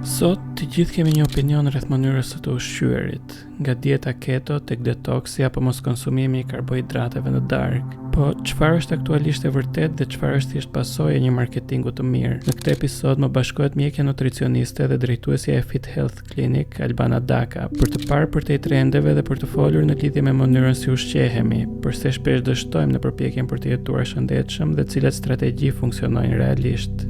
Sot të gjithë kemi një opinion rreth mënyrës së të ushqyerit, nga dieta keto tek detoksi apo mos konsumimi i karbohidrateve në darkë. Po çfarë është aktualisht e vërtetë dhe çfarë është thjesht pasojë e një marketingu të mirë? Në këtë episod më bashkohet mjekja nutricioniste dhe drejtuesja e Fit Health Clinic Albana Daka për të parë përtej trendeve dhe për të folur në lidhje me mënyrën si ushqehemi, përse shpesh dështojmë në përpjekjen për të jetuar shëndetshëm dhe cilat strategji funksionojnë realisht.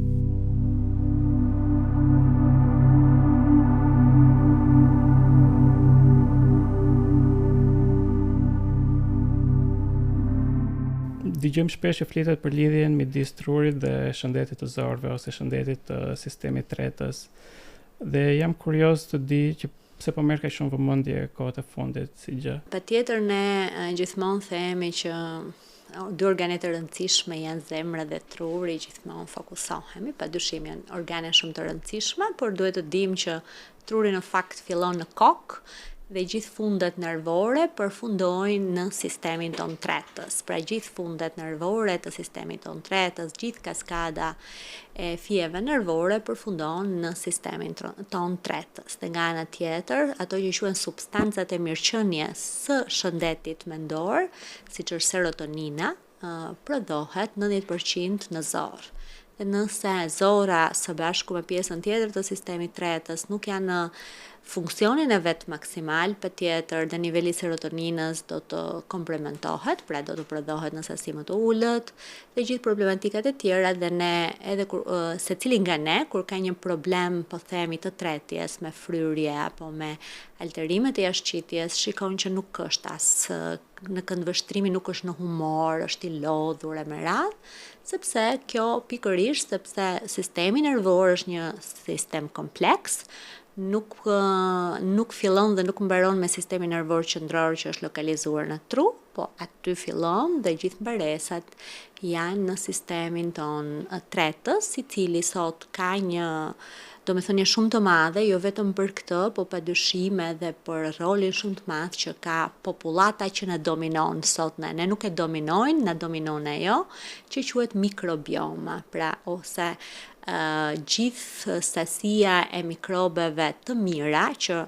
Dëgjojmë shpesh që flitet për lidhjen midis trurit dhe shëndetit të zorëve ose shëndetit të sistemit tretës. Dhe jam kurioz të di që pse po merr kaq shumë vëmendje kohët e fundit si gjë. Patjetër ne gjithmonë themi që dy organet e rëndësishme janë zemra dhe truri, gjithmonë fokusohemi, padyshim janë organe shumë të rëndësishme, por duhet të dimë që truri në fakt fillon në kokë dhe gjithë fundet nervore përfundojnë në sistemin ton tretës. Pra gjithë fundet nervore të sistemit ton tretës, gjithë kaskada e fijeve nervore përfundon në sistemin ton tretës. Dhe nga ana tjetër, ato që quhen substancat e mirëqenies së shëndetit mendor, siç është serotonina, prodhohet 90% në zorë. Dhe nëse zora së bashku me pjesën tjetër të sistemit tretës nuk janë në funksionin e vetë maksimal, patjetër dhe niveli i serotoninës do të kompromentohet, pra do të prodhohet në sasi më të ulët, dhe gjithë problematikat e tjera dhe ne, edhe secili nga ne, kur ka një problem, po themi të tretjes, me fryrje apo me alterimet e jashtëqitjes, shikon që nuk është as në këndvështrimi, nuk është në humor, është i lodhur e me radhë, sepse kjo pikërisht sepse sistemi nervor është një sistem kompleks, nuk fillon dhe nuk mbaron me sistemin nervor qendror që është lokalizuar në tru, po aty fillon dhe gjithë mbaresat janë në sistemin ton tretës, i cili sot ka një domethënie shumë të madhe, jo vetëm për këtë, po padyshim edhe për rolin shumë të madh që ka popullata që na dominon sot ne nuk e dominojnë, na dominon ajo, që quhet mikrobioma, pra ose gjithë sasia e mikrobeve të mira që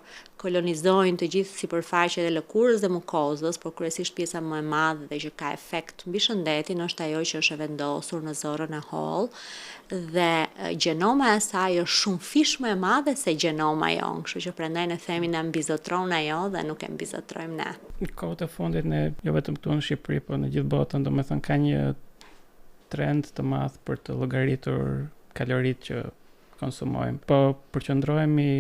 kolonizojnë të gjithë sipërfaqet e lëkurës dhe mukozës, por kryesisht pjesa më e madhe dhe që ka efekt mbi shëndetin është ajo që është e vendosur në zorën e hollë dhe gjenoma e saj është shumë fish më e madhe se gjenoma jonë, kështu që prandaj ne themi na mbizotron ajo dhe nuk e mbizotrojmë ne. Në kohët e fundit ne jo vetëm këtu në Shqipëri, po në gjithë botën, domethënë ka një trend të madh për të llogaritur kaloritë që konsumojmë. Po përqendrohemi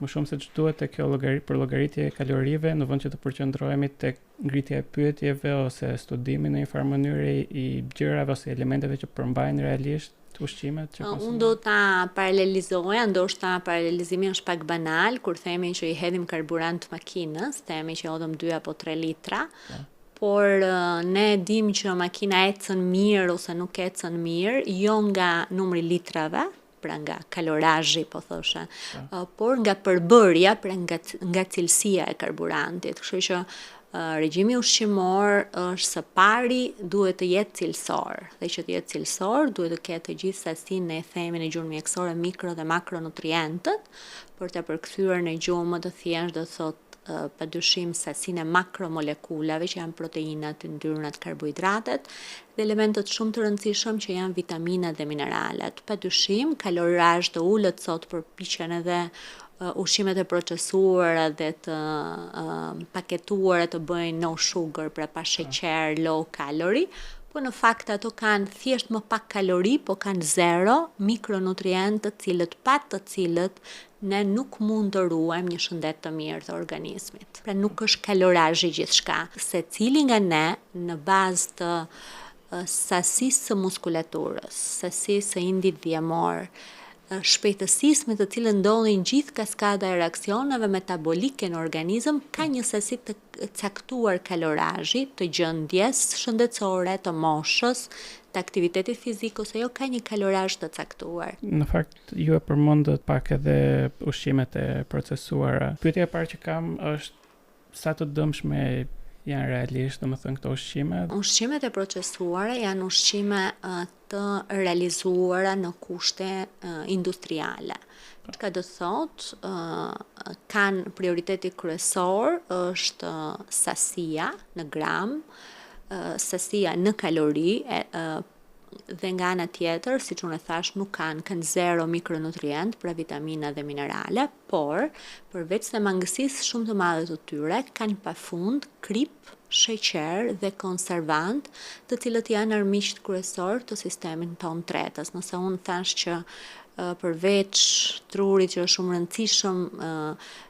më shumë se ç'duhet tek kjo për llogaritje e kalorive, në vend që të përqendrohemi tek ngritja e pyetjeve ose studimi në një farë mënyrë i gjërave ose elementeve që përmbajnë realisht ushqimet që konsumojmë. Unë do ta paralelizoja, ndoshta paralelizimi është pak banal, kur themi që i hedhim karburant makinës, themi që hodhëm 2 apo 3 litra. Por ne dim që makina ecën mirë ose nuk ecën mirë, jo nga numri litrave, pra nga kalorazhi, po thoshe, por nga përbërja, pra nga cilësia e karburantit. Kështu që regjimi ushqimor është së pari duhet të jetë cilësor, dhe që të jetë cilësor duhet të ketë të gjithë sasinë e themi në gjuhën mjekësore mikro dhe makronutrientët, për të përkthyer në gjuhë më të thjeshtë do thotë padyshim sasinë e makromolekulave që janë proteinat, yndyrnat, karbohidratet dhe elementët shumë të rëndësishëm që janë vitaminat dhe mineralet. Padyshim kalorazh të ulët sot përpiqen edhe ushqimet e procesuara dhe të paketuara të bëjnë no sugar, pra pa sheqer, low calorie, po në fakt ato kanë thjesht më pak kalori, po kanë 0 mikronutrientë të cilët ne nuk mund të ruajmë një shëndet të mirë të organizmit. Pra nuk është kalorazhi gjithçka. Secili nga ne në bazë të sasisë së muskulaturës, sasisë së indit dhjemor, shpejtësisë me të cilën ndodhin gjithë kaskada e reaksioneve metabolike në organizëm, ka një sasi të caktuar kalorazhi, të gjendjes shëndetësore, të moshës, të aktivitetit fizik ose jo, ka një kalorazh të caktuar. Në fakt, ju e përmendët pak edhe ushqimet e procesuara. Pyetja e parë që kam është sa të dëmshme janë realisht, domethënë këto ushqime? Ushqimet e procesuara janë ushqime të realizuara në kushte industriale. Çka do thot, kanë prioriteti kryesor është sasia në gram, sasia në kalori, dhe nga ana tjetër, siç unë e thash, nuk kanë zero mikronutrient, pra vitamina dhe minerale, por përveç se mangësisë shumë të madhe të tyre, kanë pafund krip, sheqer dhe konservant, të cilët janë armiqt kryesor të sistemin ton tretës. Nëse unë thash që përveç trurit që është shumë rëndësishëm,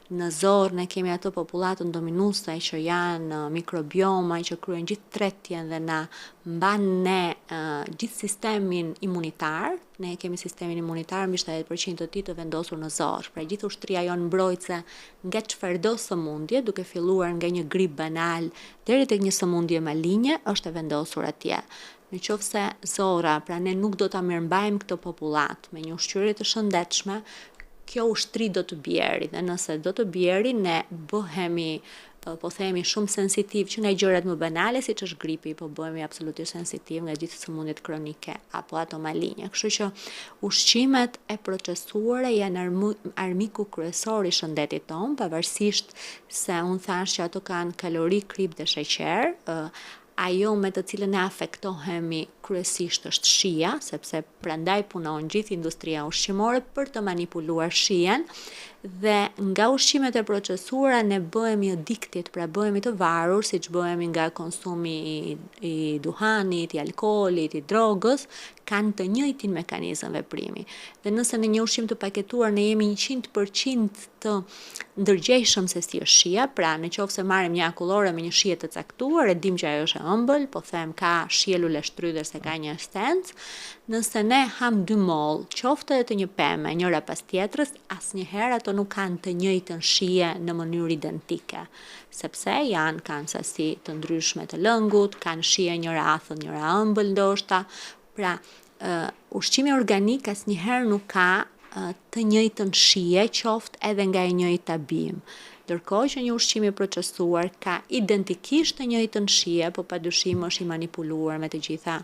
në zorë ne kemi ato popullatën dominuese që janë mikrobioma që kryejnë gjithë tretjen dhe na mban ne gjithë sistemin imunitar. Ne kemi sistemin imunitar mbi 70% të tij të vendosur në zorë. Pra gjithë ushtria jonë mbrojtëse nga çfarëdo sëmundje, duke filluar nga një grip banal deri tek një sëmundje malinje, është e vendosur atje. Në qoftë se zora, pra ne nuk do ta mirëmbajmë këtë popullat me një ushqyerje të shëndetshme, kjo ushtri do të bjeri, dhe nëse do të bjeri, ne bëhemi, po themi, shumë sensitiv që nga gjërat më banale, siç është gripi, po bëhemi absolutisht sensitiv nga gjithë sëmundjet kronike apo ato malinje. Kështu që ushqimet e procesuara janë armiku kryesor i shëndetit ton, pavarësisht se unë thash që ato kanë kalori, krip dhe sheqer. Ajo me të cilën ne afektohemi kryesisht është shija, sepse prandaj punon gjithë industria ushqimore për të manipuluar shijen, dhe nga ushqimet e procesuara ne bëhemi addicted, pra bëhemi të varur, siç bëhemi nga konsumi i duhanit, i alkoolit, i drogës, kanë të njëjtin mekanizëm veprimi. Dhe nëse në një ushqim të paketuar ne jemi 100% të ndërgjegjshëm se si është shija, pra në qoftë se marrim një akullore me një shije të caktuar, e dim që ajo është e ëmbël, po them ka shije lule shtrydher se ka një esencë, nëse ne ham 2 mollë, qoftë edhe të një pemë, njëra pas tjetrës, asnjëherë ato nuk kanë të njëjtën shije në mënyrë identike, sepse kanë sasi të ndryshme të lëngut, kanë shije njëra athëll, njëra ëmbël ndoshta. Pra, ushqimi organik asnjëherë nuk ka të njëjtën shije, qoftë edhe nga e njëjta bim. Ndërkohë që një ushqim i procesuar ka identikisht të njëjtën shije, po padyshim është i manipuluar me të gjitha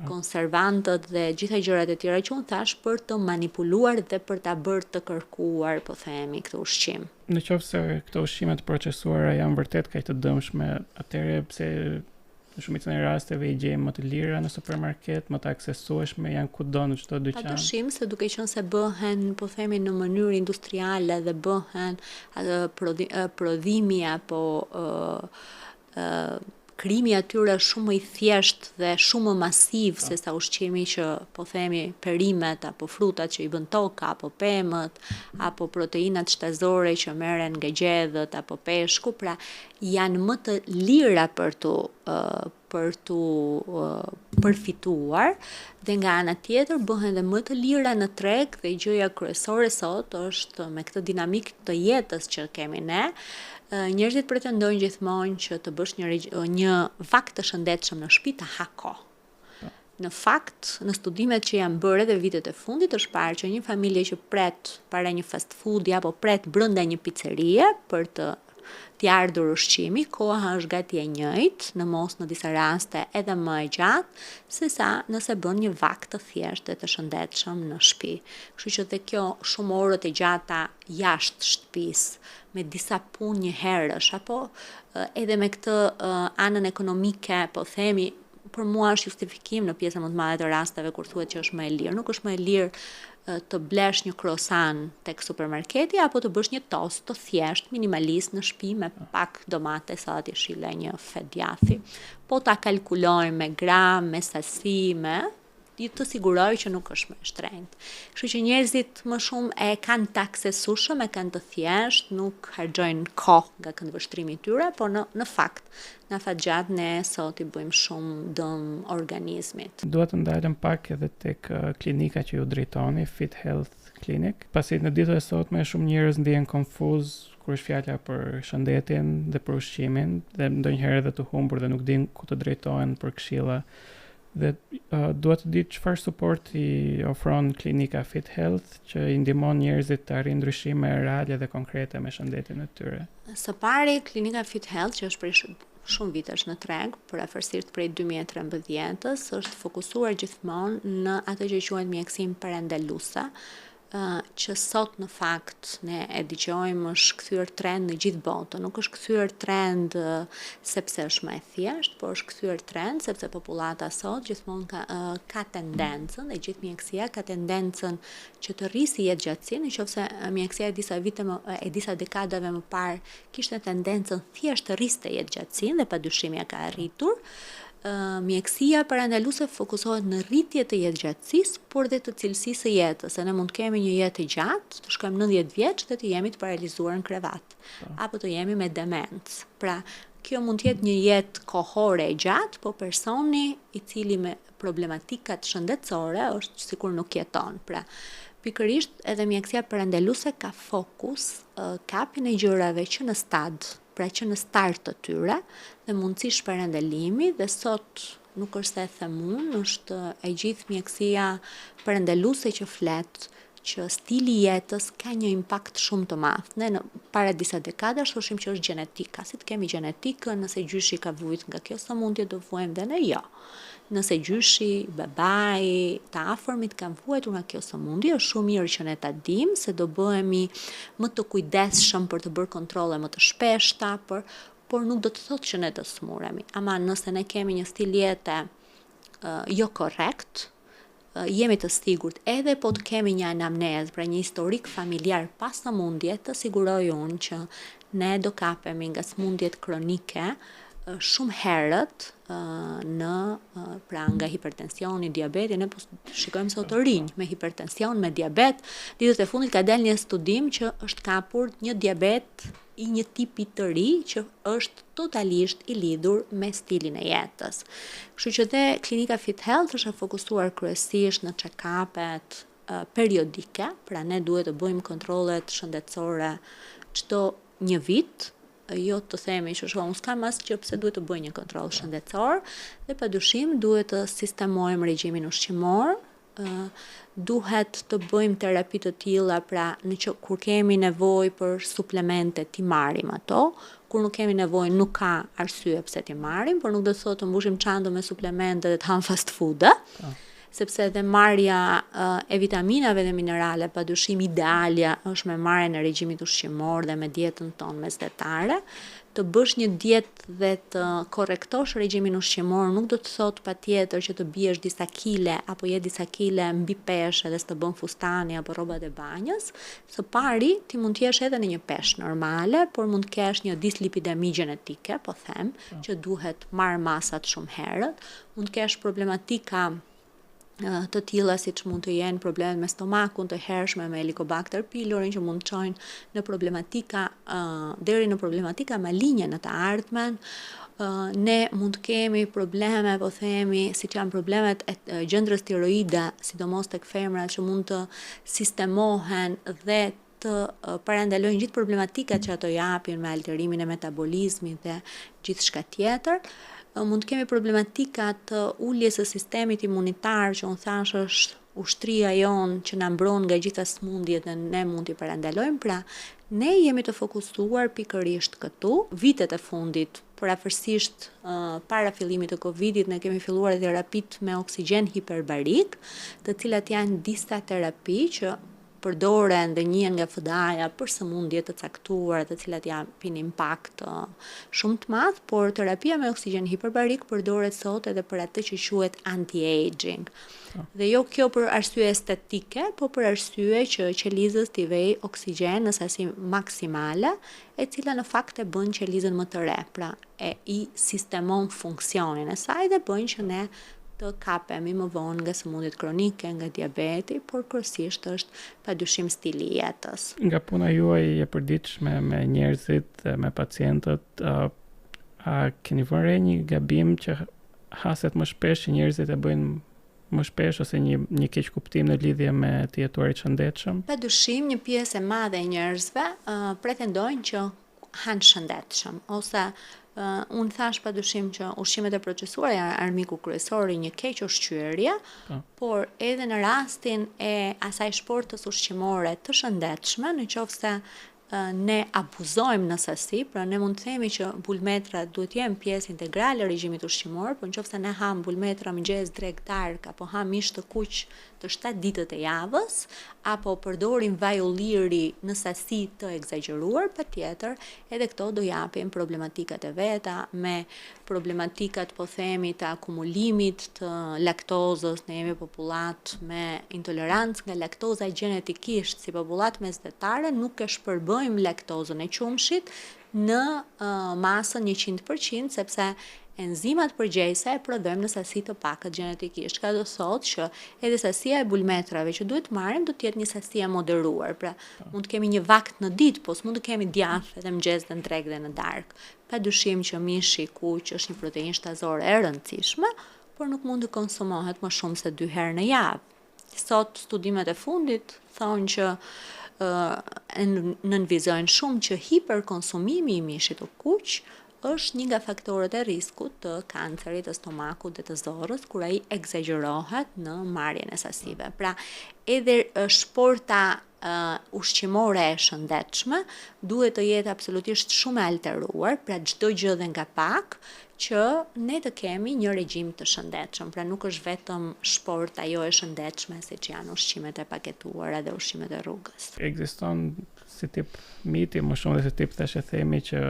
konservantët dhe gjitha gjërat e tjera që unë thash për të manipuluar dhe për ta bërë të kërkuar, po themi, këtë ushqim. Në qoftë se këto ushqimet procesuara janë vërtet kaq të dëmshme, atëherë pse në shumicën e rasteve i gjejmë më të lira në supermarket, më të aksesueshme, janë kudo në çdo dyqan. Padyshim se duke qenë se bëhen, po themi, në mënyrë industriale dhe bëhen prodhimi apo krimi atyre shumë i thjesht dhe shumë masiv se sa ushqimi që, po themi, perimet apo frutat që i bën toka apo pemët apo proteinat shtazore që merren nga gjedhët apo peshku, pra janë më të lira për tu përfituar, dhe nga ana tjetër bëhen dhe më të lira në treg, dhe gjëja kryesore sot është me këtë dinamik të jetës që kemi ne, njerëzit pretendojnë gjithmonë që të bësh një vakt të shëndetshëm në shtëpi të ha kohë. Në fakt, në studimet që janë bërë edhe vitet e fundit, është parë që një familje që pret para një fast foodi apo pret brenda një pizzerie për t'i ardhur ushqimi, koha është gati e njëjtë, në mos në disa raste edhe më e gjatë, sesa nëse bën një vakt të thjeshtë dhe të shëndetshëm në shtëpi. Kështu që dhe kjo shumë orët e gjata jashtë shtëpisë, me disa punë një herësh, apo edhe me këtë anën ekonomike, po themi, për mua është justifikim në pjesën më të madhe të rasteve kur thuhet që është më e lirë. Nuk është më e lirë të blesh një croissant tek supermarketi apo të bësh një tost të thjesht, minimalist në shtëpi me pak domate, sallatë jeshile, një fet djathi. Po ta kalkulojmë me gram, me sasi, të siguroj që nuk është më e shtrenjtë. Kështu që njerëzit më shumë e kanë të aksesueshëm, e kanë të thjesht, nuk harxojnë kohë nga këndvështrimi i tyre, po në fakt në fat gjatë ne sot i bëjmë shumë dëm organizmit. Dua të ndalem pak edhe tek klinika që ju drejtoni, Fit Health Clinic, pasi në ditët e sotme shumë njerëz ndjehen konfuz kur është fjala për shëndetin dhe për ushqimin, dhe ndonjëherë edhe të humbur dhe nuk dinë ku të drejtohen për këshilla. Dhe dua të di çfarë suporti ofron klinika Fit Health që i ndihmon njerëzit të arrijnë ndryshime reale dhe konkrete me shëndetin e tyre. Së pari, klinika Fit Health, që është prej shumë vitesh në treg, për afërsisht prej 2013-ës, është fokusuar gjithmonë në atë që quhet mjekësinë parandaluese, që sot në fakt ne e dëgjojmë është kthyer trend në gjithë botën, nuk është kthyer trend sepse është më e thjeshtë, por është kthyer trend sepse popullata sot gjithmonë ka tendencën, dhe gjithë mjekësia ka tendencën që të rrisi jetëgjatësinë, nëse mjekësia e disa dekadave më parë kishte tendencën thjesht të rriste jetëgjatësinë dhe padyshim ja ka arritur. Mjekësia parandaluese fokusohet në rritje të jetëgjatësisë, por dhe të cilësisë së jetës. Se ne mund të kemi një jetë të gjatë, të shkojmë 90 vjeç dhe të jemi të paralizuar në krevat, apo të jemi me demencë. Pra, kjo mund të jetë një jetë kohore e gjatë, po personi i cili me problematikat shëndetësore është sikur nuk jeton. Pra, pikërisht edhe mjekësia parandaluese ka fokus kapjen e gjërave që në stad, pra që në start të tyre, dhe mundësish parandalimi, dhe sot nuk është se e them unë, është e gjithë mjekësia parandaluese që flet që stili jetës ka një impakt shumë të madh. Ne në para disa dekadash thoshim që është gjenetika, si të kemi gjenetikën, nëse gjyshi ka vujt nga kjo sëmundje do vuajmë dhe ne jo. Nëse gjyshi, babai, të afërmit kanë vuajtur nga kjo sëmundje, është shumë mirë që ne ta dimë se do bëhemi më të kujdesshëm për të bërë kontrolle më të shpeshta, por nuk do të thotë që ne të smuremi. Ama nëse ne kemi një stil jete jo korrekt, jemi të sigurt, edhe po të kemi një anamnezë, pra një historik familjar pas sëmundje, të siguroj unë që ne do kapemi nga sëmundjet kronike shumë herët pra nga hipertensioni, diabeti, ne po shikojmë sot të rinj me hipertension, me diabet. Ditët e fundit ka dalë një studim që është kapur një diabet i një tipi të ri që është totalisht i lidhur me stilin e jetës. Kështu që dhe klinika Fit Health është fokusuar kryesisht në check-upet periodike, pra ne duhet të bëjmë kontrollet shëndetësore çdo një vit, jo të themi që unë s'kam asgjë pse duhet të bëj një kontroll shëndetësor, dhe padyshim duhet të sistemojmë regjimin ushqimor, duhet të bëjmë terapi të tilla, pra kur kemi nevojë për suplemente ti marrim ato, kur nuk kemi nevojë nuk ka arsye pse ti marrim, por nuk do të thotë të mbushim çantën me suplemente dhe të ham fast food, sepse edhe marrja e vitaminave dhe minerale padyshim idealja është me marrjen e regjimit ushqimor dhe me dietën tonë mesdhetare. Të bësh një dietë dhe të korrektosh regjimin ushqimor nuk do të thotë patjetër që të biesh disa kile apo je disa kile mbi peshë dhe s'të bën fustani apo rrobat e banjës. Së pari ti mund të jesh edhe në një peshë normale, por mund të kesh një dislipidemi gjenetike, po them, që duhet marr masat shumë herët, mund të kesh problematika të tilla siç mund të jenë problemet me stomakun të hershme, me Helicobacter pylori që mund të çojnë në problematika deri në problematika maligne në të ardhmen. Ne mund të kemi probleme, po themi, siç janë problemet e gjendrës tiroide, sidomos tek femrat që mund të sistemohen dhe të parandalojnë gjithë problematikat që ato japin me alterimin e metabolizmit dhe gjithçka tjetër. Mund të kemi problematika të uljes së sistemit imunitar, që unë thash është ushtria jonë që na mbron nga gjitha sëmundjet dhe ne mund t'i parandalojmë. Pra, ne jemi të fokusuar pikërisht këtu. Vitet e fundit, përafërsisht para fillimit të Covidit, ne kemi filluar terapit me oksigjen hiperbarik, të cilat janë disa terapi që përdoren dhe njihen nga FDA-ja për sëmundje të caktuara, të cilat japin impakt shumë të madh, por terapia me oksigjen hiperbarik përdoret sot edhe për atë që quhet anti-aging. Dhe jo kjo për arsye estetike, po për arsye që qelizës t'i vej oksigjen në sasi maksimale, e cila në fakt e bën qelizën më të re, pra i sistemon funksionin e saj dhe bën që ne të kapemi më vonë nga sëmundjet kronike, nga diabeti, por kryesisht është padyshim stili i jetës. Nga puna juaj e përditshme me njerëzit dhe me pacientët, a keni vënë një gabim që haset më shpesh që njerëzit e bëjnë më shpesh ose një keq kuptim në lidhje me të jetuarit shëndetshëm? Padyshim një pjesë e madhe e njerëzve pretendojnë që hanë shëndetshëm, ose unë thash padyshim që ushqimet e procesuara janë armiku kryesor i një keq ushqyerje, por edhe në rastin e asaj shportës ushqimore të shëndetshme, nëse ne abuzojmë në sasi, pra ne mund të themi që bulmetrat duhet jenë pjesë integrale e regjimit ushqimor, por nëse ne ham bulmetra mëngjes, drekë, darkë, apo ham mish të kuq të 7 ditët e javës, apo përdorim vaj ulliri në sasi të egzageruar, patjetër, edhe këto do japin problematikat e veta, me problematikat, po themi, të akumulimit të laktozës. Ne jemi popullat me intolerancë nga laktoza gjenetikisht, si popullat mesdhetare nuk e shpërbëjmë laktozën e qumshit në masën 100%, sepse enzimat përgjegjëse e prodhojmë në sasi të pakët gjenetikisht. Ka do thotë që edhe sasia e bulmetrave që duhet marrim do të jetë një sasi e moderuar. Pra, mund të kemi një vakt në ditë, po s'mund të kemi djathtë edhe mëngjes dhe në drekë dhe në darkë. Padyshim që mishi i kuq është një proteinë shtazore e rëndësishme, por nuk mund të konsumohet më shumë se 2 herë në javë. Sot studimet e fundit thonë që nënvizojnë shumë që hiperkonsumimi i mishit të kuq është një nga faktorët e riskut të kancerit të stomakut dhe të zorrës, kur ai egzagerohet në marrjen e sasive. Pra, edhe shporta ushqimore e shëndetshme duhet të jetë absolutisht shumë e alteruar, pra çdo gjë dhe nga pak, që ne të kemi një regjim të shëndetshëm. Pra nuk është vetëm shport ajo e shëndetshme, siç janë ushqimet e paketuara dhe ushqimet e rrugës. Ekziston si tip miti, më shumë dhe si tip thashë themi që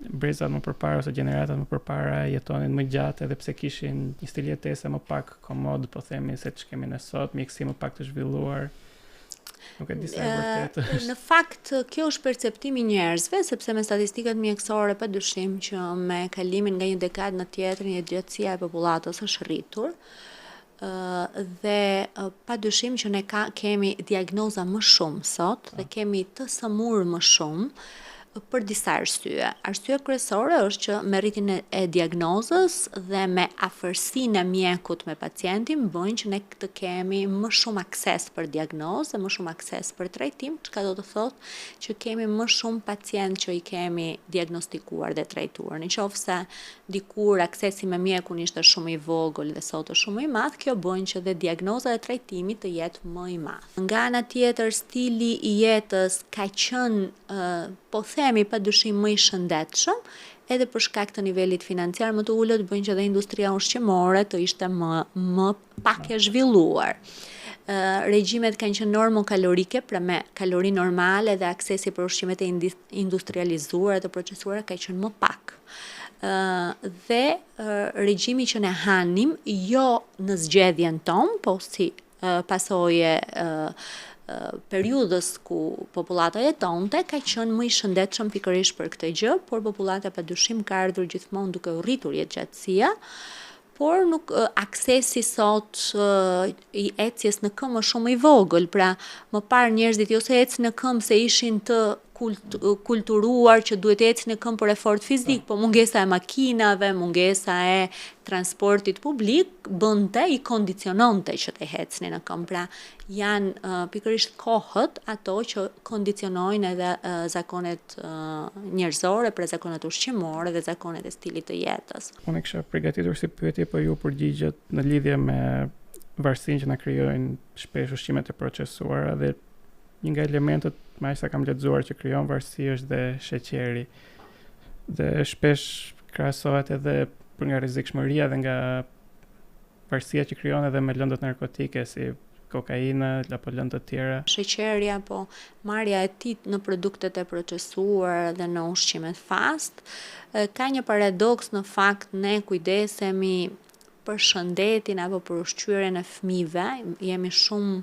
brezat më përpara ose gjeneratat më përpara jetonin më gjatë edhe pse kishin një stil jetese më pak komod, po themi, se që kemi në sot, mjekësi më pak të zhvilluar. Nuk e di sa e vërtetë është. Në fakt, kjo është perceptimi i njerëzve, sepse me statistikat mjekësore padyshim që me kalimin nga një dekadë në tjetrën jetësia e popullatës është rritur. Dhe padyshim që ne kemi diagnoza më shumë sot dhe kemi të sëmurë më shumë për disa arsye. Arsye kryesore është që me rritjen e diagnozës dhe me afërsinë e mjekut me pacientin bëjnë që ne të kemi më shumë akses për diagnozë, më shumë akses për trajtim, çka do të thotë që kemi më shumë pacientë që i kemi diagnostikuar dhe trajtuar. Nëse dikur aksesi me mjekun ishte shumë i vogël dhe sot është shumë i madh, kjo bën që dhe diagnoza e trajtimit të jetë më i madh. Nga ana tjetër, stili i jetës ka qenë po themi padyshim më i shëndetshëm, edhe për shkak të nivelit financiar më të ulët bën që dhe industria ushqimore të ishte më pak e zhvilluar. Regjimet kanë qenë normokalorike, pra me kalori normale dhe aksesi për ushqimet e industrializuara të procesuara ka qenë më pak. Dhe regjimi që ne hanim jo në zgjedhjen tonë, po si pasojë periudhës ku popullata jetonte, ka qenë më i shëndetshëm pikërisht për këtë gjë, por popullata padyshim ka ardhur gjithmonë duke u rritur jetëgjatësia, por nuk aksesi sot i ecjes në këmbë shumë i vogël. Pra, më parë njerëzit jo se ecën në këmbë se ishin të kulturuar që duhet ecë në këmbë për efort fizik, po mungesa e makinave, mungesa e transportit publik bënte i kondiciononte që të ecnin në këmbë. Pra, janë pikërisht kohët ato që kondicionojnë edhe zakonet njerëzore, pra zakonet ushqimore dhe zakonet e stilit të jetës. Unë kisha përgatitur si pyetje, po ju përgjigjet në lidhje me varësinë që na krijojnë shpesh ushqimet e procesuara, dhe një nga elementet më sa kam lexuar që krijon varësi është dhe sheqeri. Dhe shpesh krahasohet edhe për nga rrezikshmëria dhe nga varësia që krijon edhe me lëndët narkotike si kokaina apo lëndë të tjera. Sheqeri apo marrja e tij në produktet e procesuara dhe në ushqimet fast ka një paradoks. Në fakt ne kujdesemi për shëndetin apo për ushqyerjen e fëmijëve, jemi shumë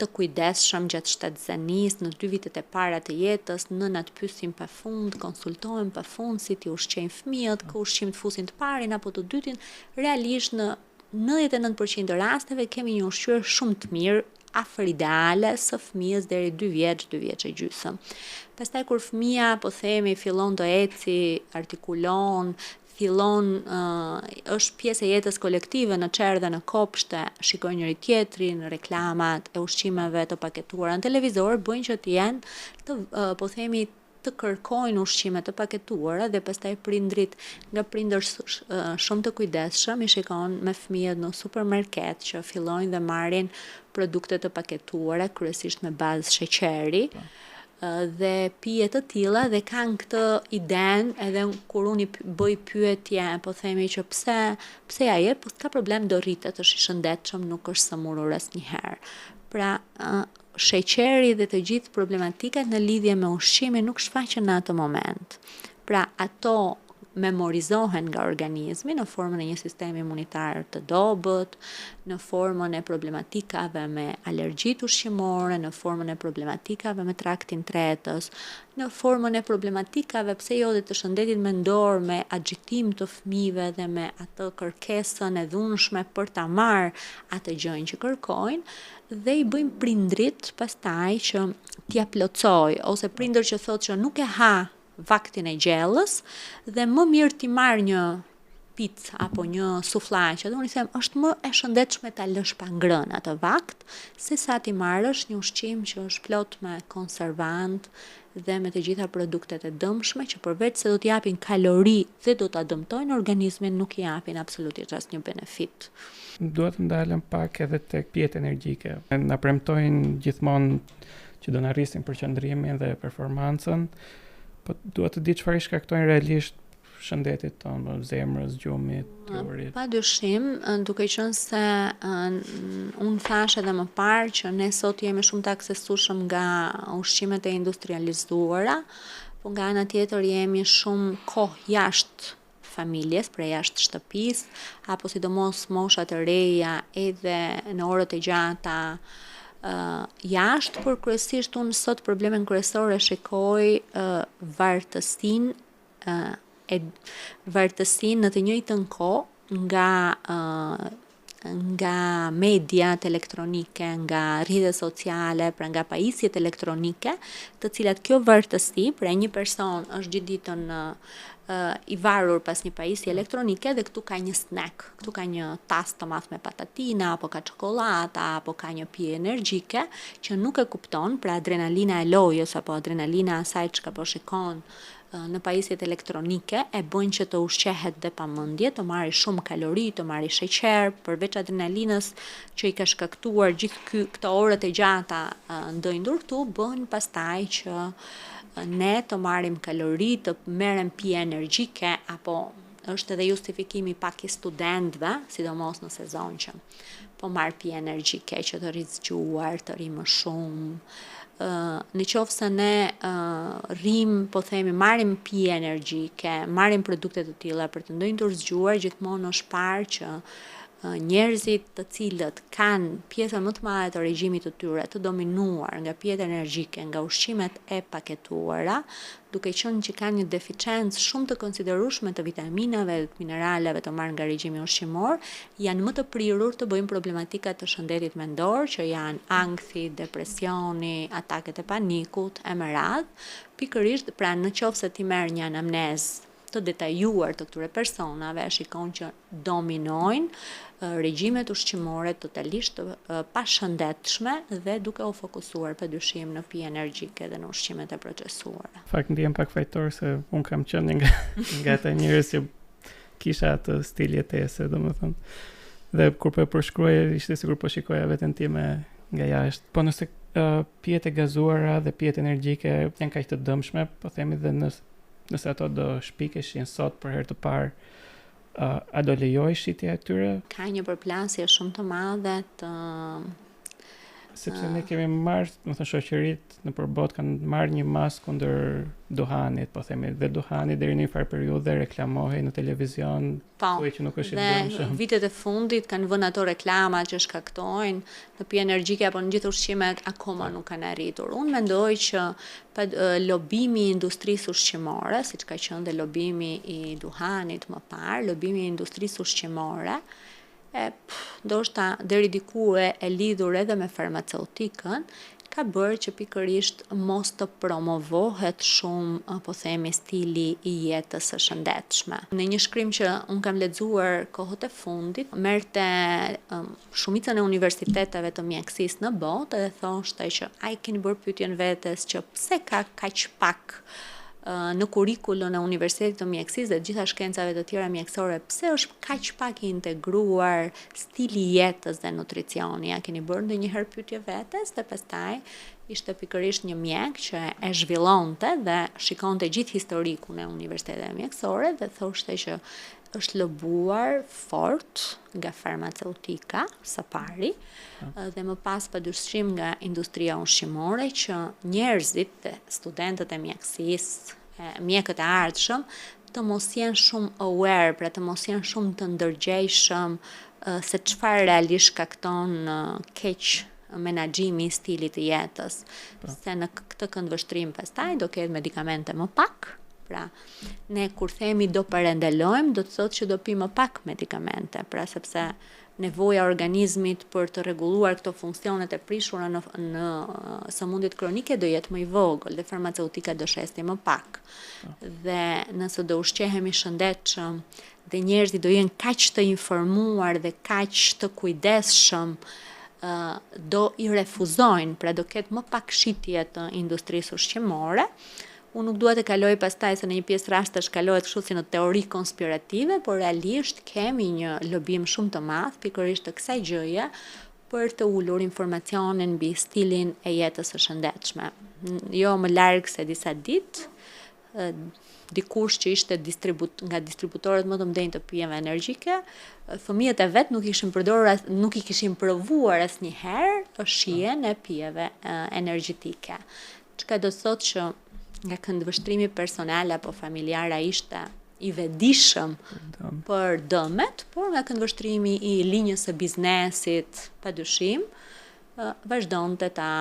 të kujdesshëm gjatë shtatzanisë, në 2 vitet e para të jetës, nënat pyesin pafund, konsultohen pafund si t'i ushqejnë fëmijët, kë ushqim të fusin të parin apo të dytin. Realisht në 99% të rasteve kemi një ushqyer shumë të mirë, afër ideale së fëmijës deri 2 vjeç, 2 vjeç e gjysmë. Pastaj kur fëmia, po themi, fillon të eci, artikulon, është pjesë e jetës kolektive në çerë dhe në kopshte, shikojnë njëri tjetrin, reklamat e ushqimeve të paketuara në televizor bëjnë që të jenë të, po themi, të kërkojnë ushqime të paketuara dhe pastaj prindrit, nga prindër shumë të kujdesshëm, i shikon me fëmijët në supermarket që fillojnë dhe marrin produkte të paketuara kryesisht me bazë sheqeri. dhe pije të tilla dhe kanë këtë iden edhe kur unë i bëj pyetje, po themi që pse ja jep, po ka problem do rritet, është i shëndetshëm, nuk është sëmurur asnjëherë. Pra, sheqeri dhe të gjithë problematikat në lidhje me ushqimin nuk shfaqen në atë moment. Pra, ato memorizohen nga organizmi në formën e një sistemi imunitar të dobët, në formën e problematikave me alergjitë ushqimore, në formën e problematikave me traktin tretës, në formën e problematikave pse jo dhe të shëndetit mendor me agjitim të fëmijëve dhe me atë kërkesën e dhunshme për ta marrë atë gjën që kërkojnë, dhe i bëjmë prindrit pastaj që t'ia plotësoj, ose prindër që thotë që nuk e ha vaktin e gjellës dhe më mirë ti marr një picë apo një sufllaqe, unë i them është më e shëndetshme ta lësh pa ngrënë atë vakt, se sa ti marrësh një ushqim që është plot me konservant dhe me të gjitha produktet e dëmshme që përveç se do t'japin kalori dhe do ta dëmtojnë organizmin, nuk i japin absolutisht asnjë benefit. Duhet të ndalem pak edhe tek pijet energjike. Na premtojnë gjithmonë që do na rrisin përqendrimin dhe performancën, po duhet të di çfarë i shkaktojnë realisht shëndetit tonë, zemrës, gjumit, trurit. Padyshim, duke qenë se unë thash edhe më parë që ne sot jemi shumë të aksesueshëm nga ushqimet e industrializuara, po nga ana tjetër jemi shumë kohë jashtë familjes, pra jashtë shtëpisë, apo sidomos moshat e reja edhe në orët e gjata jashtë, por kryesisht unë sot problemin kryesor e shikoj vartësinë në të njëjtën kohë nga mediat elektronike, nga rrjetet sociale, pra nga pajisjet elektronike, të cilat kjo vartësi, pra një person është gjithë ditën i varur pas një pajisje elektronike dhe këtu ka një snack, këtu ka një tas të madh me patatina, apo ka çokoladata, apo ka një pije energjike që nuk e kupton, pra adrenalina e lojës apo adrenalina asaj çka po shikon në pajisjet elektronike e bën që të ushqehet dhe pamendje, të marrë shumë kalori, të marrë sheqer, përveç adrenalinës që i ka shkaktuar gjithë këto orët e gjata ndëndur këtu, bën pastaj që ne të marrim kalori, të merrem pije energjike, apo është edhe justifikimi pak i studentëve, sidomos në sezon që po marr pije energjike që të rri zgjuar, të rri më shumë. Në qoftë se ne po themi marrim pije energjike, marrim produkte të tilla për të ndendur zgjuar, gjithmonë është parë që njerëzit të cilët kanë pjesën më të madhe të regjimit të tyre të dominuar nga pijet energjike, nga ushqimet e paketuara, duke qenë që kanë një deficiencë shumë të konsiderueshme të vitaminave dhe të mineraleve të marrë nga regjimi ushqimor, janë më të prirur të bëjnë problematika të shëndetit mendor, që janë ankthi, depresioni, ataket e panikut, e me radhë, pikërisht pra në qoftë se ti merr një anamnezë të detajuar të këtyre personave, shikon që dominojnë regjimet ushqimore totalisht pashëndetshme dhe duke u fokusuar padyshim në pije energjike dhe në ushqimet e procesuara. Fakt ndihem pak fajtor se un kam qenë nga ata njerëz që kisha atë stil jetese, domethënë. Dhe kur po e përshkruaj ishte sikur po shikoja veten time nga jashtë. Po nëse pijet e gazuara dhe pijet energjike janë kaq të dëmshme, po themi dhe nëse ato do shpikeshin sot për herë të parë, a do lejoj shitja e tyre? Ka një përplasje shumë të madhe të sepse ne kemi marrë, do të thënë shoqëritë në përbot kanë marrë një mas kundër duhanit, po themi, dhe duhani deri në një farë periudhë reklamohej në televizion, thuaj që nuk është i dëmshëm. Dhe vitet e fundit kanë vënë ato reklama që shkaktojnë në pije energjike apo në gjithë ushqimet akoma nuk kanë arritur. Unë mendoj që lobimi i industrisë ushqimore, siç ka qenë dhe lobimi i duhanit më parë, lobimi i industrisë ushqimore, ndoshta deri diku e lidhur edhe me farmaceutikën, ka bërë që pikërisht mos të promovohet shumë, po themi, stili i jetës së shëndetshme. Në një shkrim që unë kam lexuar kohët e fundit, merrte shumicën e universiteteve të mjekësisë në botë dhe thoshte që ai keni bërë pyetjen vetes që pse ka kaq pak në kurrikulën e Universitetit të Mjekësisë dhe të gjitha shkencave të tjera mjekësore, pse është kaq pak i integruar stili jetës dhe nutricioni? Ja keni bërë ndonjëherë pyetje vetes dhe pastaj ishte pikërisht një mjek që e zhvillonte dhe shikonte gjithë historikun e universiteteve mjekësore dhe thoshte që është lëbuar fort nga farmaceutika së pari dhe më pas padyshim nga industria ushqimore që njerëzit dhe studentët e mjekësisë, mjekët e ardhshëm të mos jenë shumë aware, pra të mos jenë shumë të ndërgjegjshëm se çfarë realisht shkakton keq menaxhimi i stilit të jetës. Se në këtë këndvështrim pastaj do ketë medikamente më pak. Pra, ne kur themi do parandalojmë, do të thotë që do pi më pak medikamente, pra sepse nevoja organizmit për të rregulluar këto funksionet e prishura në sëmundjet kronike do jetë më i vogël dhe farmaceutika do shesti më pak. Dhe nëse do ushqehemi shëndetshëm dhe njerëzit do jenë kaq të informuar dhe kaq të kujdesshëm, do i refuzojnë, pra do ketë më pak shitje të industrisë ushqimore. Unë nuk dua të kaloj pastaj se në një pjesë rastesh kalohet kështu si në teori konspirative, por realisht kemi një lobim shumë të madh pikërisht të kësaj gjëje për të ulur informacionin mbi stilin e jetës së shëndetshme. Jo më larg se disa ditë, dikush që ishte nga distributorët më të mëdhenj të pijeve energjike, fëmijët e vet nuk i kishin provuar asnjëherë shijen e pijeve energjetike. Çka do të thotë që nga këndvështrimi personal apo familjar ishte i vetëdijshëm për dëmet, por nga këndvështrimi i linjës së biznesit, padyshim, vazhdonte ta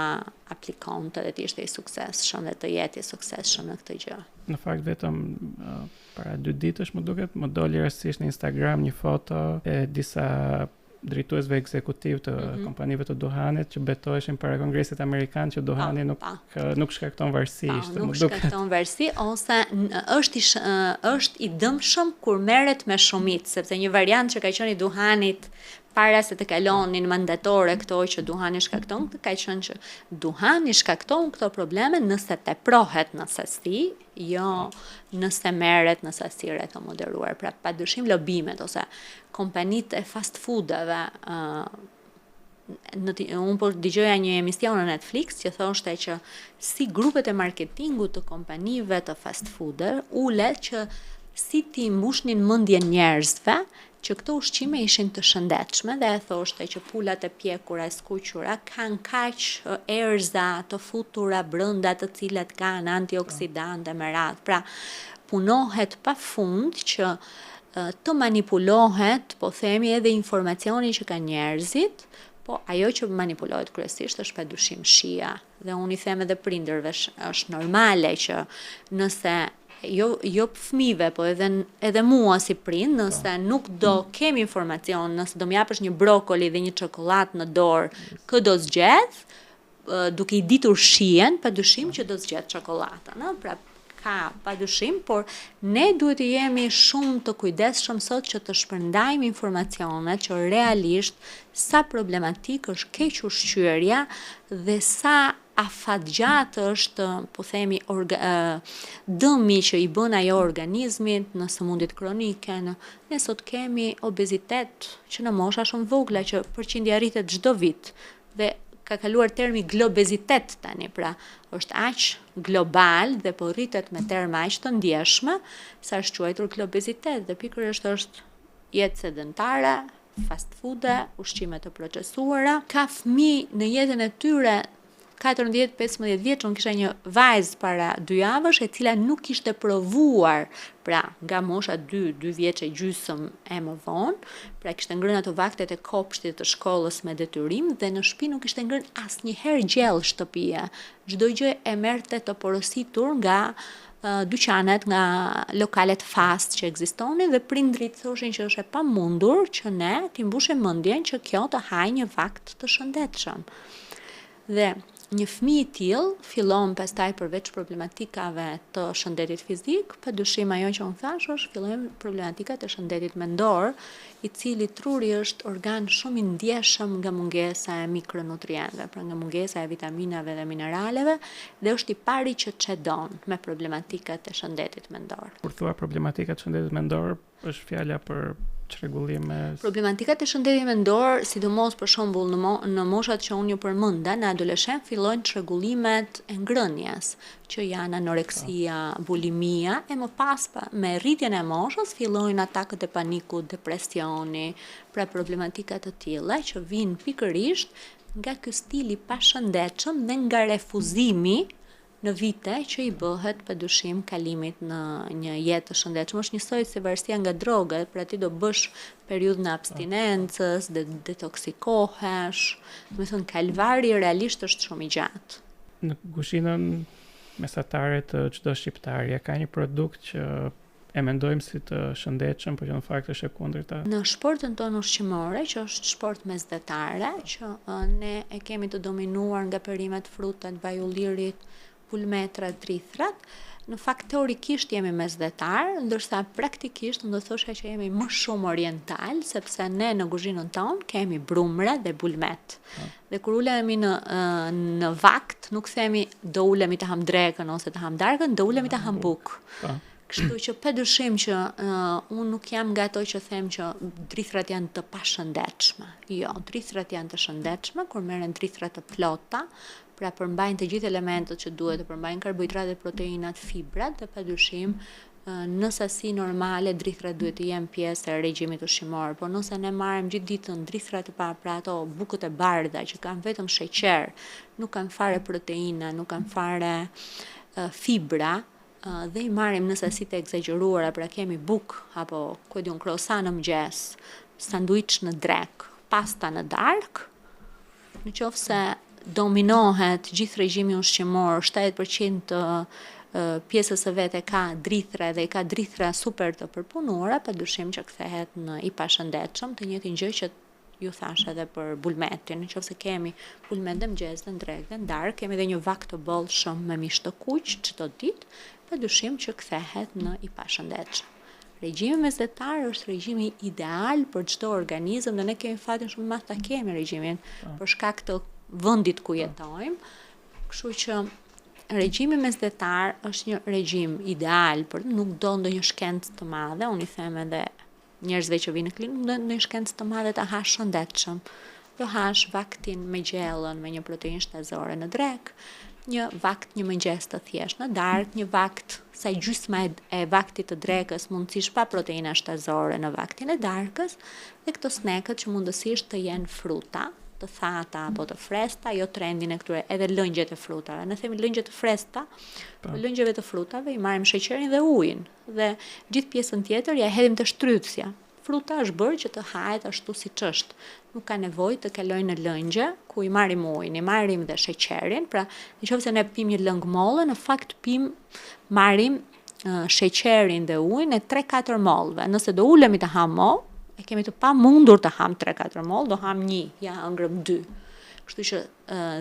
aplikonte dhe të ishte i suksesshëm dhe të jetë i suksesshëm në këtë gjë. Në fakt vetëm para 2 ditësh më doli rastësisht në Instagram një foto e disa drejtuesve ekzekutiv të kompanive të duhanit që betoheshin para Kongresit Amerikan që duhani nuk shkakton varësi. Nuk shkakton varësi ose është i dëmshëm kur merret me shumicë, sepse një variant që ka qenë i duhanit para se të kalonin mandatore këto që duhani shkakton, ka qenë që duhani shkakton këto probleme nëse teprohet në sasi, jo nëse merret në sasire të moderuar. Pra padyshim lobimet ose kompanitë e fast foodave, unë po dëgjoja një emision në Netflix që thoshte që si grupet e marketingut të kompanive të fast foodër ulet që si ti mbushnin mendjen njerëzve që këto ushqime ishin të shëndetshme dhe e thoshte që pulat e pjekura e skuqura kanë kaq erëza të futura brenda të cilat kanë antioksidante me radhë. Pra punohet pafund që të manipulohet, po themi edhe informacioni që kanë njerëzit, po ajo që manipulohet kryesisht është padyshim shija. Dhe unë i them edhe prindërve, është normale që nëse jo fëmijëve, po edhe mua si prind, nëse nuk do kemi informacion, nëse do më japësh një brokoli dhe një çokoladë në dorë, kë do zgjedh, duke i ditur shijen, padyshim që do zgjedh çokoladën, pra ka padyshim, por ne duhet të jemi shumë të kujdesshëm sot që të shpërndajmë informacione që realisht sa problematik është keq ushqyerja dhe sa afatgjatë është, po themi, dëmi që i bën ajo organizmit në sëmundjet kronike. Ne sot kemi obezitet që në mosha shumë vogla që përqindja rritet çdo vit dhe ka kaluar termi globezitet tani, pra është aq global dhe po rritet me terma aq të ndjeshme sa është quajtur globezitet dhe pikërisht është jetë sedentare, fast food, ushqime të procesuara. Ka fëmijë në jetën e tyre 14-15 vjeç, unë kisha një vajzë para 2 javësh e cila nuk kishte provuar, pra nga mosha 2 vjeç e gjysmë e më vonë, pra kishte ngrënë ato vaktet e kopshtit të shkollës me detyrim dhe në shtëpi nuk kishte ngrënë asnjëherë gjell shtëpia. Çdo gjë e merrte të porositur nga dyqanet, nga lokalet fast që ekzistonin dhe prindrit thoshin që është e pamundur që ne t'i mbushim mendjen që kjo të hajë një vakt të shëndetshëm. Dhe një fëmijë i tillë fillon pastaj përveç problematikave të shëndetit fizik, padyshim ajo që unë thash është fillojnë problematikat e shëndetit mendor, i cili truri është organ shumë i ndjeshëm nga mungesa e mikronutrientëve, pra nga mungesa e vitaminave dhe mineraleve, dhe është i pari që çedon me problematikat e shëndetit mendor. Kur thua problematikat e shëndetit mendor, është fjala për çrregullime? Problematikat e shëndetit mendor, sidomos për shembull në moshat që unë ju përmenda, në adoleshent fillojnë çrregullimet e ngrënies, që janë anoreksia, bulimia, e më pas me rritjen e moshës fillojnë atakët e panikut, depresioni, pra problematika të tilla që vijnë pikërisht nga ky stil i pashëndetshëm dhe nga refuzimi në vite që i bëhet padyshim kalimit në një jetë të shëndetshme. Është njësoj si varësia nga drogat, pra ti do bësh periudhë në abstinencës, detoksikohesh, do të thënë kalvari realisht është shumë i gjatë. Në kuzhinën mesatare të çdo shqiptari, ka një produkt që e mendojmë si të shëndetshëm, por që në fakt është e kundërta? Në shportën tonë ushqimore, që është shport mesdhetare, që ne e kemi të dominuar nga perimet frutat, vajullirit, pulmetrat, drithrat, në fakt teorikisht jemi mesdhetar, ndërsa praktikisht do thosha që jemi më shumë oriental, sepse ne në kuzhinën tonë kemi brumra dhe bulmet. Dhe kur ulemi në vakt, nuk themi do ulemi të ham drekën ose të ham darkën, do ulemi të ham bukë. Kështu që padyshim që unë nuk jam nga ato që them që drithrat janë të pashëndetshme. Jo, drithrat janë të shëndetshme kur merren drithra të plota, pra përmbajnë të gjithë elementët që duhet, të përmbajnë karbohidratet, proteinat, fibrat dhe padyshim në sasi normale drithrat duhet të jenë pjesë e regjimit ushqimor, por nëse ne marrim gjithë ditën drithrat e pa, pra ato bukët e bardha që kanë vetëm sheqer, nuk kanë fare proteina, nuk kanë fare fibra, dhe i marrim në sasi të egzageruara, pra kemi bukë apo croissant në mëngjes, sanduiç në drek, pasta në darkë, në qoftë se dominohet gjithë regjimi ushqimor, 70% të pjesës së vet e ka drithra dhe ka drithra super të përpunuara, padyshim që kthehet në i pashëndetshëm, të njëjtin gjë që ju thash edhe për bulmetin. Nëse kemi bulmet në mëngjes, në drekë, në darkë, kemi edhe një vakt të bollshëm me mish të kuq çdo ditë, padyshim që kthehet në i pashëndetshëm. Regjimi mesdhetar është regjimi ideal për çdo organizëm dhe ne kemi fatin shumë madh ta kemi regjimin për shkak të vendit ku jetojmë. Kështu që regjimi mesdhetar është një regjim ideal, për nuk do ndonjë shkencë të madhe, unë i them edhe njerëzve që vinë në klinikë, nuk do ndonjë shkencë të madhe ta hash shëndetshëm. Do hash vaktin me gjellën me një proteinë shtazore në drekë, një vakt një mëngjes të thjesht në darkë, një vakt sa gjysma e vaktit të drekës mundësisht pa proteina shtazore në vaktin e darkës, dhe këto snekët që mundësisht të jenë fruta, të thata apo të fresta, jo trendin e këtyre, edhe lëngjet e frutave. Ne themi lëngjet e fresta, për lëngjeve të frutave i marrim sheqerin dhe ujin, dhe gjithë pjesën tjetër ja hedhim te shtrydhësja. Fruta është bërë që të hahet ashtu siç është. Nuk ka nevojë të kalojë në lëngje ku i marrim ujin, i marrim dhe sheqerin, pra nëse ne pim një lëng molle, në fakt marrim sheqerin dhe ujin e 3-4 mollëve. Nëse do ulemi të ham mollë, e kemi të pamundur të ham 3-4 mollë, do ham 1, ja ëngrëm 2. Kështu që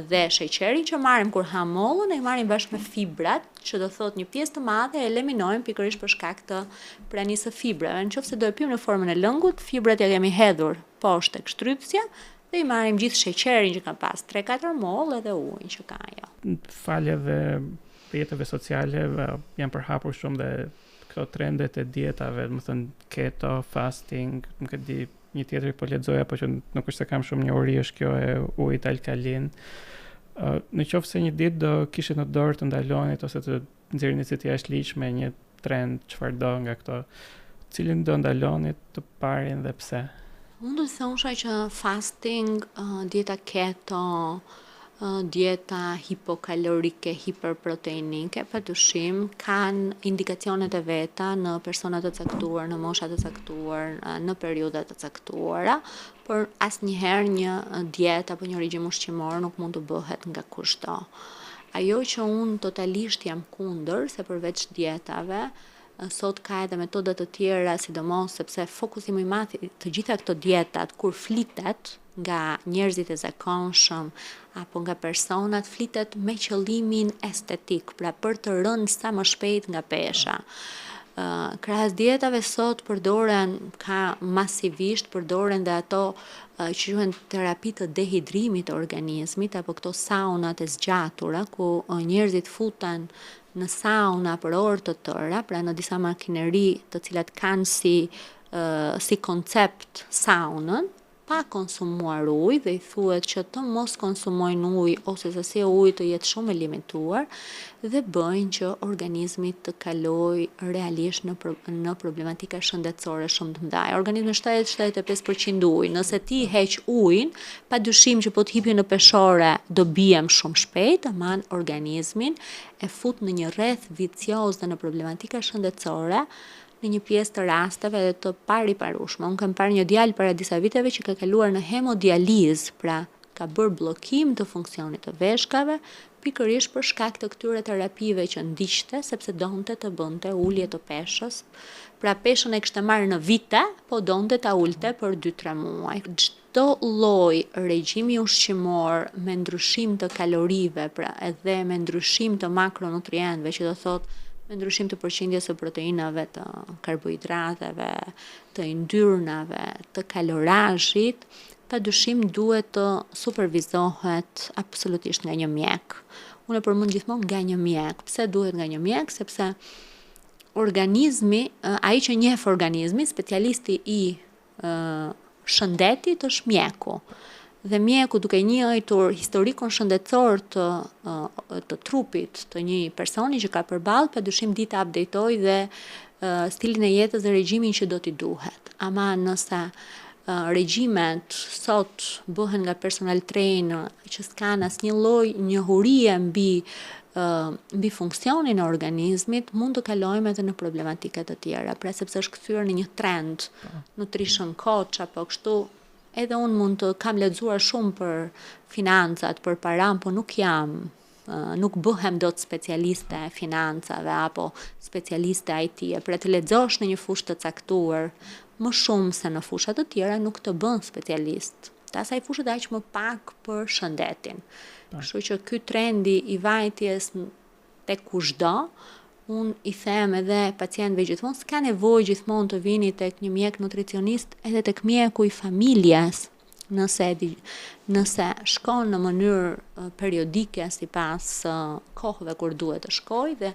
dhe sheqerin që marrim kur ham mollën, e marrim bashkë me fibrat, që do thot një pjesë të madhe e eliminojmë pikërisht për shkak të pranisë së fibrave. Nëse do e pim në formën e lëngut, fibrat ja kemi hedhur poshtë tek shtrydhësja dhe i marrim gjithë sheqerin që ka pas 3-4 mollë edhe ujin që ka ajo. Falje dhe rrjeteve sociale janë përhapur shumë dhe këto trendet e dietave, do të thënë keto, fasting, nuk e di, një tjetër po lexoja, po që nuk është se kam shumë njohuri, është kjo e ujit alkalin. Në qoftë se një ditë do kishit në dorë të ndalonit ose të nxjerrni si të jashtëligjshme një trend, çfarë do nga këto, cilin do ndalonit të parin dhe pse? Unë do të thosha që fasting, dieta keto, dieta hipokalorike, hiperproteinike, padyshim kanë indikacionet e veta në persona të caktuar, në mosha të caktuar, në periudha të caktuara, por asnjëherë një dietë apo një regjim ushqimor nuk mund të bëhet nga kushdo. Ajo që unë totalisht jam kundër, se përveç dietave, sot ka edhe metoda të tjera, sidomos sepse fokusi më i madh të gjitha këto dietat kur flitet nga njerëzit e zakonshëm apo nga personat, flitet me qëllimin estetik, pra për të rënë sa më shpejt nga pesha. Krahas dietave sot përdoren, ka masivisht përdoren dhe ato që quhen terapi të dehidrimit të organizmit apo këto saunat e zgjatura ku njerëzit futen në sauna për orë të tëra, pra në disa makineri të cilat kanë si si koncept saunën, pa konsumuar ujë dhe i thuhet që të mos konsumojnë ujë ose sasi e ujit të jetë shumë e limituar dhe bëjnë që organizmi të kalojë realisht në problematika shëndetësore shumë të mëdha. Organizmi 70-75% ujë. Nëse ti heq ujin, padyshim që po të hipi në peshore do bijem shumë shpejt, aman organizmin e fut në një rreth vicioz dhe në problematika shëndetësore në një pjesë të rasteve dhe të pariparueshme. Unë kam parë një djalë para disa viteve që ka kaluar në hemodializë, pra ka bërë bllokim të funksionit të veshkave, pikërisht për shkak të këtyre terapive që ndiqte, sepse donte të bënte ulje të peshës. Pra peshën e kishte marrë në vite, po donte ta ulte për 2-3 muaj. Çdo lloj regjimi ushqimor me ndryshim të kalorive, pra edhe me ndryshim të makronutrientëve, që do thotë me ndryshim të përqindjes së proteinave, të karbohidrateve, të yndyrnave, të kalorazhit, padyshim duhet të supervizohet absolutisht nga një mjek. Unë e përmend gjithmonë nga një mjek. Pse duhet nga një mjek? Sepse organizmi, ai që njeh organizmi, specialisti i shëndetit është mjeku. Dhe mjeku duke njëjtur historikun shëndetësor të trupit të një personi që ka përballë, padyshim ditë updateoj dhe stilin e jetës dhe regjimin që do t'i duhet. Ama nëse regjimet sot bëhen nga personal trainer që s'kan asnjë lloj njohurie mbi funksionin e organizmit, mund të kalojmë edhe në problematika të tjera, pra sepse është kthyer në një trend, nutrition coach apo kështu. Edhe unë mund të kam lexuar shumë për financat, për param, po nuk bëhem dot specialiste e financave apo specialiste IT-e. Pra të lexosh në një fushë të caktuar më shumë se në fusha të tjera nuk të bën specialist. Të asaj fushë aq më pak për shëndetin. Kështu që ky trendi i vajtjes tek kushdo, unë i them edhe pacientëve gjithmonë, s'ka nevojë gjithmonë të vini tek një mjek nutricionist, edhe tek mjeku i familjes, nëse shkon në mënyrë periodike sipas kohëve kur duhet të shkojë dhe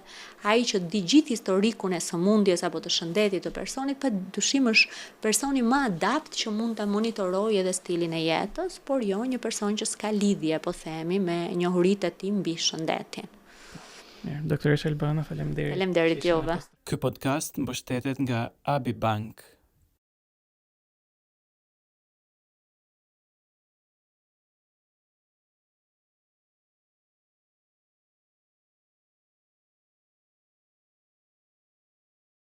ai që di gjithë historikun e sëmundjes apo të shëndetit të personit, padyshim është personi më adapt që mund ta monitorojë edhe stilin e jetës, por jo një person që s'ka lidhje, po themi, me njohuritë e tij mbi shëndetin. Doktoresha Albana, faleminderit. Faleminderit juve. Ky podcast mbështetet nga Abi Bank.